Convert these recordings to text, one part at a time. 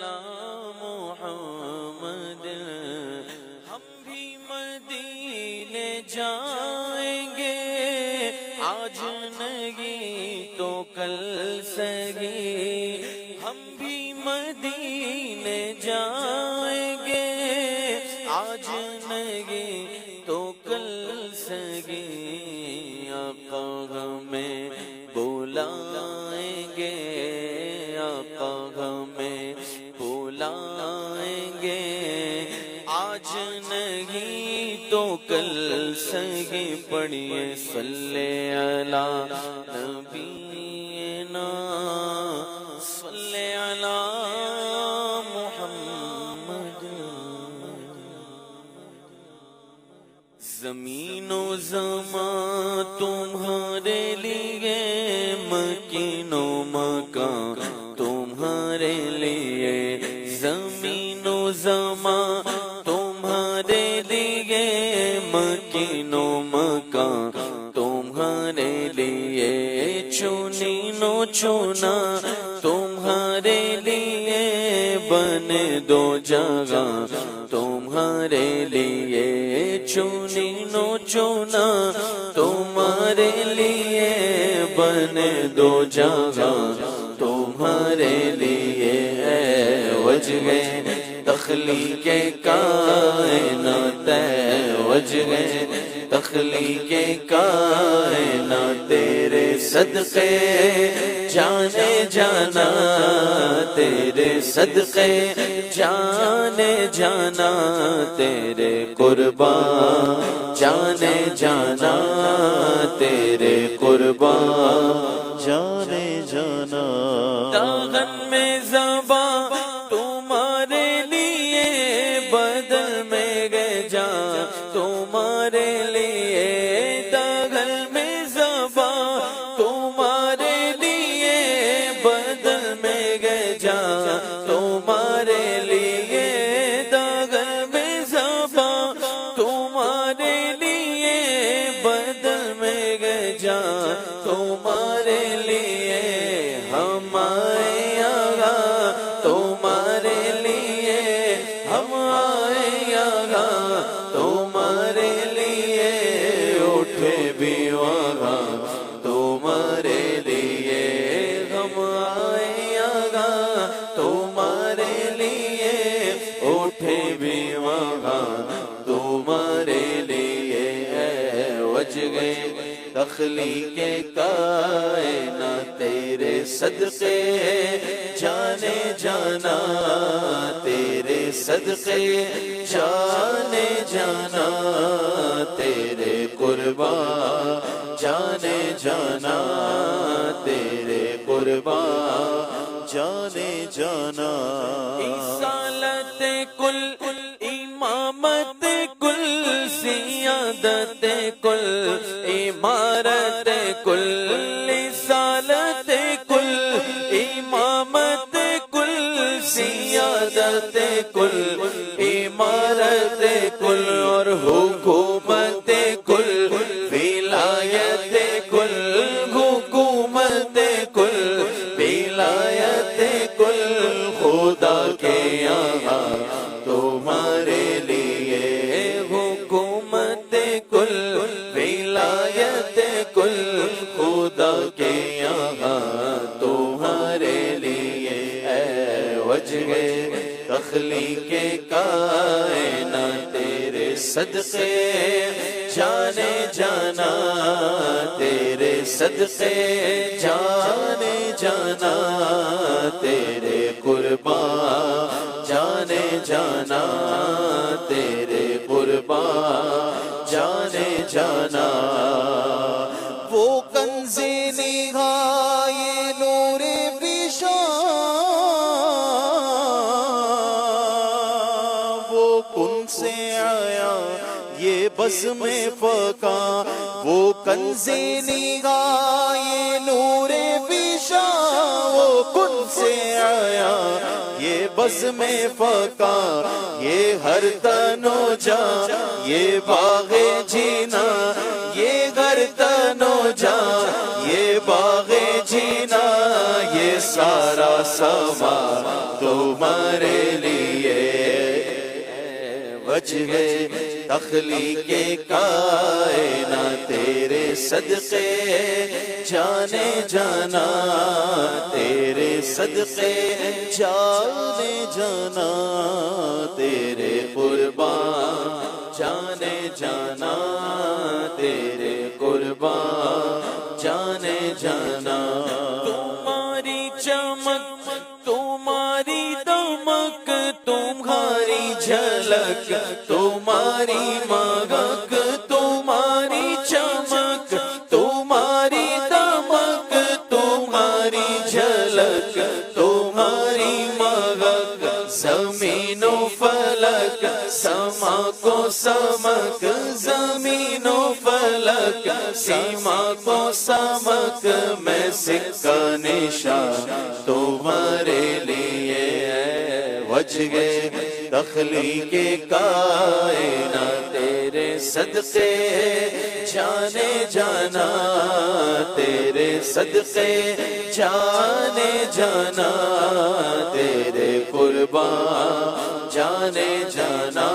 علی محمد، ہم بھی مدینے جائیں گے، آج نہیں تو کل سگی، ہم بھی مدینے جائیں گے، آج نہیں تو کل سگی، آقا ہمیں بلائیں گے، آقا ہمیں بلائیں گے، آج نہیں تو کل سگی، پڑھیے صلی علی نبینا، صلی علی محمد۔ زمین و زمان تمہارے لیے، مکین و مکان تمہارے لیے، زمین و زمان تمہارے لیے، مکین و مکان تمہارے لیے، چنین و چنا تمہارے لیے، بنے دو جگہ تمہارے لیے، چنین و چنا تمہارے لیے، بنے دو جگہ تمہارے لیے، وجہ تخلیق کائنات، وجہ تخلیق کائنات، تیرے صدقے جانے جانا، تیرے صدقے جانے جانا، تیرے قربان جانے جانا، تیرے قربان جانے جانا، داغن میں زباں تمہارے لیے، بدل میں گئے جان تمہارے لیے، داغن میں زباں تمہارے لیے، بدل میں گئے جان تمہارے لیے، داغن میں زباں تمہارے لیے، بدل میں گئے جان تمہارے لیے، ہم آئے آگا تمہارے لیے، ہم آئے آگا تمہارے لیے، اٹھے بھی آگا تمہارے لیے، ہم آئے آگا تمہارے لیے، اٹھے بھی آگا تمہارے لیے، وجہ تخلیق کائنات، تیرے صدقے جانے جانا، تیرے صدقے جانے جانا، تیرے قربان جانے جانا، تیرے قربان جانے جانا، رسالت کل، امامت کل، سیادت کل، امارت کل، رسالت کل، امامت کل، سیادت کل، امارت کل، اور حکومت کل، ولایت کل، حکومت کل، ولایت کل، خدا کے یہاں تمہارے لیے، حکومت کل، ولایت کل، خدا کے یہاں تمہارے لیے، وجہ تخلیق کائنات، تیرے صدقے جانے جانا، تیرے صدقے جانے جانا، تیرے قربان جانے جانا، تیرے قربان جانے جانا، وہ کنز نگاہ یہ نور پیشاں، وہ کن سے آیا یہ بزم فقاں، وہ کنز نگاہ یہ نور پیشاں، وہ کن سے آیا یہ بزم فقاں، یہ ہر تن و جان یہ باغ جینا، یہ ہر تن و جان یہ باغ جینا، جینا یہ سارا سما تمہارے لیے وجہ تخلیق کائنات تیرے صدقے جانے جانا تیرے صدقے جانے جانا تیرے قربان جانے جانا تیرے قربان جانے جانا تمہاری چمک تمہاری دمک تمہاری جھلک تمہاری مغک تمہاری چمک تمہاری دمک تمہاری جھلک تمہاری مغک زمین و فلک سما کو سمک زمین و فلک سیما کو سمک میں سکہ نشان تمہارے لیے وجہ تخلیق کائنات تیرے صدقے جانے جانا تیرے صدقے جانے جانا تیرے قربان جانے جانا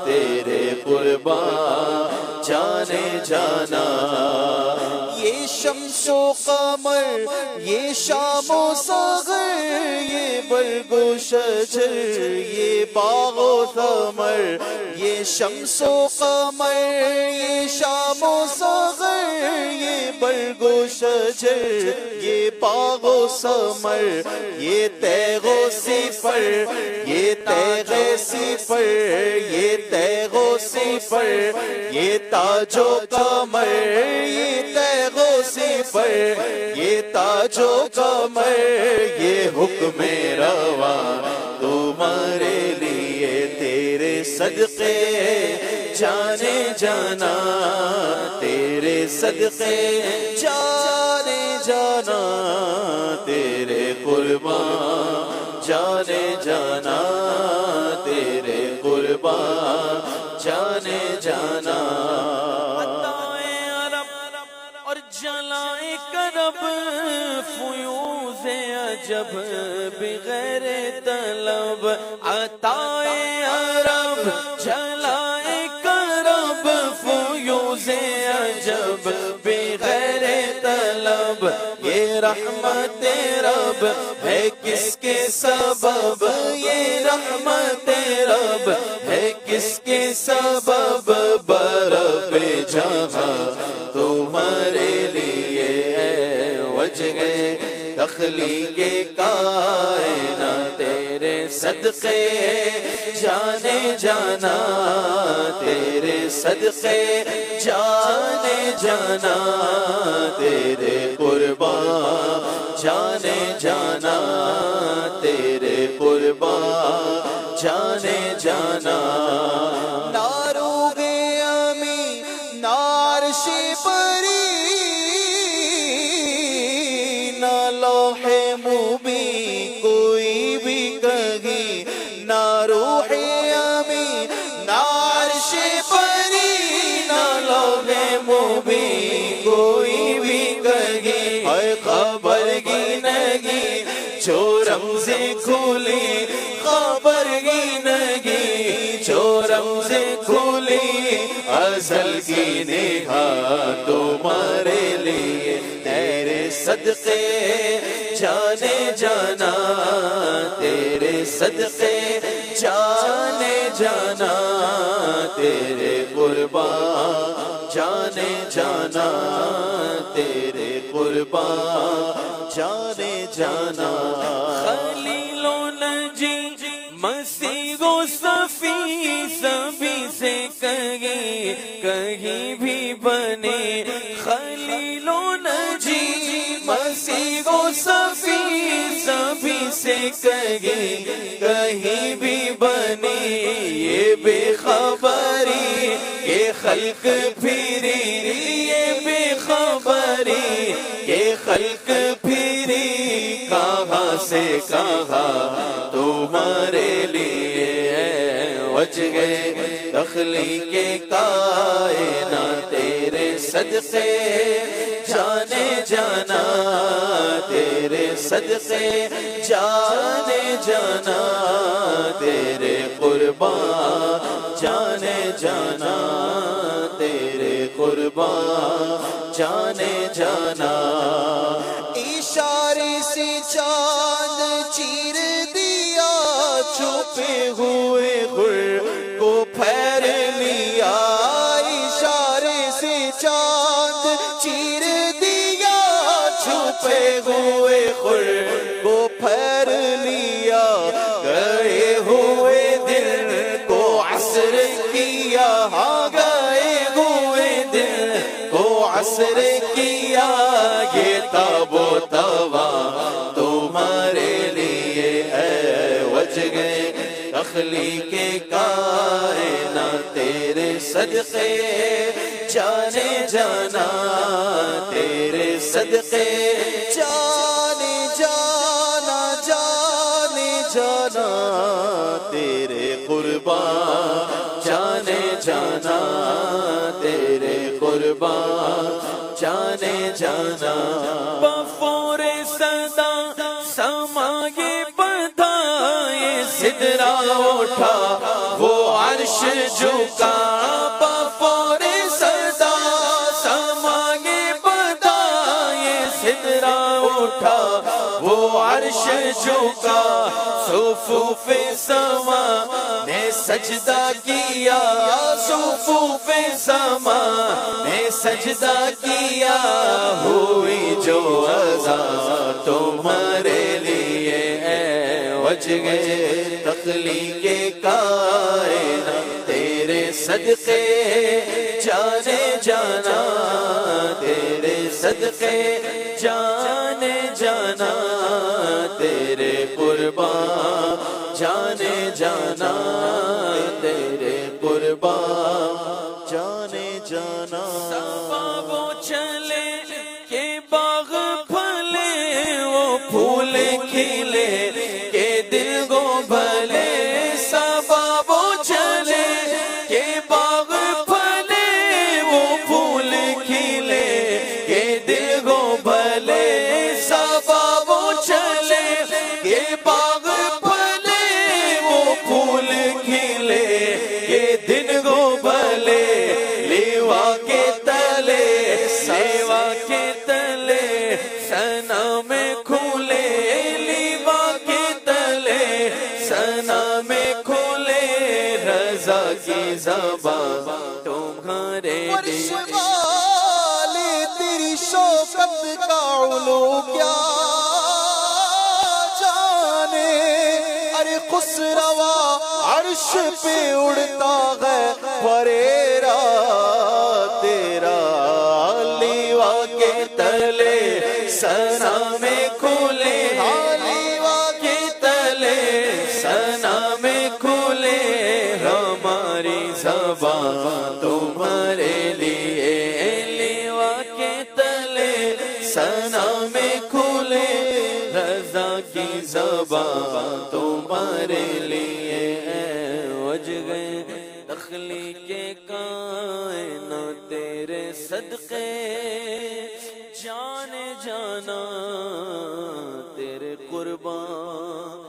تیرے قربان جانے جانا یہ شمس و قمر یہ شام و سحر یہ برگ و شجر یہ باغ و ثمر یہ شمس و قمر یہ شام و سحر یہ برگ و شجر یہ باغ و ثمر یہ تیغ و صفر یہ تیغ صفر یہ تیغ و صفر یہ تاج و قمر یہ تیغ و صفر یہ تاج و قمر یہ حکم روا تمہارے لیے تیرے صدقے جانے جانا تیرے صدقے جانے جانا تیرے قربان جانے جانا تیرے قربان جانے جانا اور جلائے کرب فیوز عجب بغیر طلب عطائے عرب جلائے کرب فیوز عجب بغیر طلب یہ رحمت رب ہے کس کے سبب یہ رحمت رب ہے کس کے سبب برب جہاں تمہارے لیے وجہ تخلیق کائنات تیرے صدقے جانے جانا تیرے صدقے جانے جانا تیرے قربان جانے جانا تیرے قربان جانے جانا ناروغ امی نارش پری نہ لوح مبین کوئی بھی کہیں نہ روح امی نارش پری نہ لوح مبین کوئی بھی کہیں اے خبر گنگی جو رمزیں کھلی خبر گنگی جو رمزیں کھلی ازل کی نگاہ تمہارے لیے تیرے صدقے جانے جانا تیرے صدقے جانے جانا تیرے قربان جانے جانا تیرے قربان جانے جانا خلیل و نجی مسیح و صفی سبھی سے کہیں بھی بنے خلیل و نجی مسیح و صفی سبھی سے کہیں بھی بنے یہ بے خبری یہ خلق پھری یہ بے خبری یہ خلق پھری کہاں سے کہاں تمہارے لیے وجہ تخلیق کائنات تیرے صدقے جانے جانا تیرے صدقے جانے جانا تیرے قربان جانے جانا تیرے قربان جانے جانا اشارے سے چاند چیر دیا چھپے ہوئے غر کو پھیر لیا اشارے سے چاند چیر دیا چھپے ہوئے غر کو پھیر لیا گئے ہوئے دل کو عصر کیا ہاں گئے ہوئے دل کو عصر کیا یہ تاب و توا تمہارے لیے ہے وجہ تخلیق کائنات تیرے صدقے جانے جانا تیرے صدقے جانے جانا جانے جانا تیرے قربان جانے جانا تیرے قربان جانے جانا بفور صدا سماگے بدھائے سدرا اٹھا وہ عرش جھکا بفور صدا سماگے بدھائے سدرا اٹھا وہ عرش جھکا صفوف سما نے سجدہ کیا صفوف سما نے سجدہ کیا ہوئی جو عزا تمہارے لیے ہے وجہ تخلیق کائنات تیرے صدقے جانے جانا تیرے صدقے جانے جانا تیرے قربان جانے جانا تیرے قربان جانے جانا وہ چلے کہ باغ پھلے وہ پھول کھلے کہ دل کو بھلے سبب چلے کہ باغ پھلے وہ پھول کھلے کہ دل کو بھلے سبب چلے کہ باغ پھلے وہ پھول کھلے کہ دل کو بھلے لیوا کے تلے سیوا کے تلے سنا میں کھولے لیوا کے تلے سنا میں کھولے رضا کی زبان تمہارے لیے تیری شوکت کا علو کیا جانے ارے خسروا عرش پہ اڑتا ہے پریرا تیرا لیوا کے تلے سنا میں کھولے لیوا کے تلے سنا میں کھولے ہماری زبان تمہارے لیے لیوا کے تلے سنا میں کھولے رضا کی زبان تمہارے لیے وجہ تخلیق کائنات تیرے صدقے جانے جانا تیرے قربان